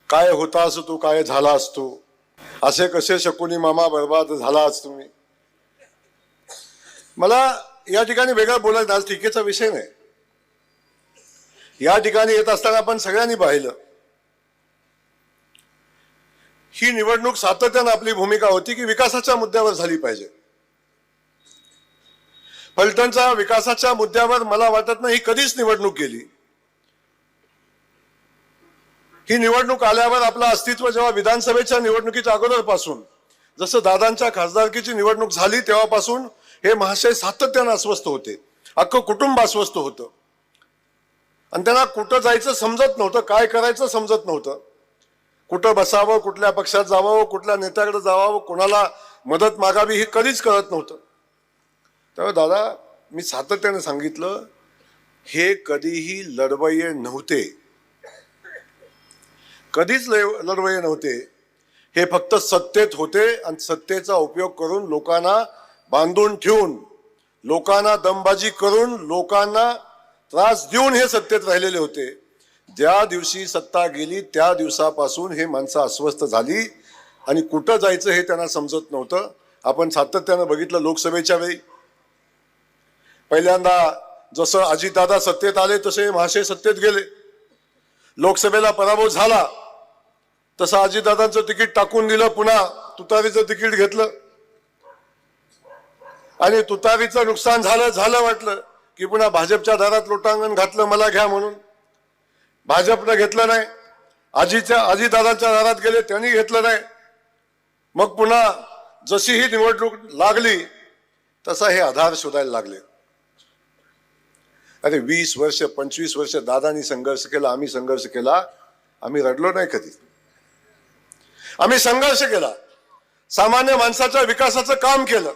काय होतास तू काय झालास तू, असे कसे शकुनी मामा बर्बाद झालास तुम्ही. मला या ठिकाणी वेगळं बोलायचं, आज टीकेचा विषय नाही. या ठिकाणी येत असताना आपण सगळ्यांनी पाहिलं ही निवडणूक सातत्यानं आपली भूमिका होती की विकासाच्या मुद्द्यावर झाली पाहिजे. फलटणच्या विकासाच्या मुद्द्यावर मला वाटत नाही ही कधीच निवडणूक गेली. ही निवडणूक आल्यावर आपलं अस्तित्व जेव्हा विधानसभेच्या निवडणुकीच्या अगोदरपासून, जसं दादांच्या खासदारकीची निवडणूक झाली तेव्हापासून हे महाशय सातत्यानं अस्वस्थ होते. अख्खं कुटुंब अस्वस्थ होतं आणि त्यांना कुठं जायचं समजत नव्हतं, काय करायचं समजत नव्हतं. कुठं बसावं, कुठल्या पक्षात जावं, कुठल्या नेत्याकडे जावं, कोणाला मदत मागावी हे कधीच कळत नव्हतं. तेव्हा दादा मी सातत्याने सांगितलं हे कधीही लढवय्ये नव्हते, कधीच लढवय्ये नव्हते. हे फक्त सत्तेत होते आणि सत्तेचा उपयोग करून लोकांना बांधून ठेवून, लोकांना दमबाजी करून, लोकांना त्रास देऊन हे सत्तेत राहिलेले होते. ज्या दिवशी सत्ता गेली त्या दिवसापासून हे माणसं अस्वस्थ झाली आणि कुठं जायचं हे त्यांना समजत नव्हतं. आपण सातत्यानं बघितलं लोकसभेच्या वेळी पहिल्यांदा जसं अजितदादा सत्तेत आले तसे महाशय सत्तेत गेले. लोकसभेला पराभव झाला तसं अजितदादांचं तिकीट टाकून दिलं, पुन्हा तुतारीचं तिकीट घेतलं आणि तुतारीचं नुकसान झालं वाटलं की पुन्हा भाजपच्या दारात लोटांगण घातलं, मला घ्या म्हणून. भाजपनं घेतलं नाही. अजितदादांच्या दारात गेले, त्यांनी घेतलं नाही. मग पुन्हा जशी ही निवडणूक लागली तसा हे आधार शोधायला लागले. अरे 20 वर्ष 25 वर्ष दादांनी संघर्ष केला, आम्ही संघर्ष केला, आम्ही रडलो नाही कधी. आम्ही संघर्ष केला, सामान्य माणसाच्या विकासाचं काम केलं.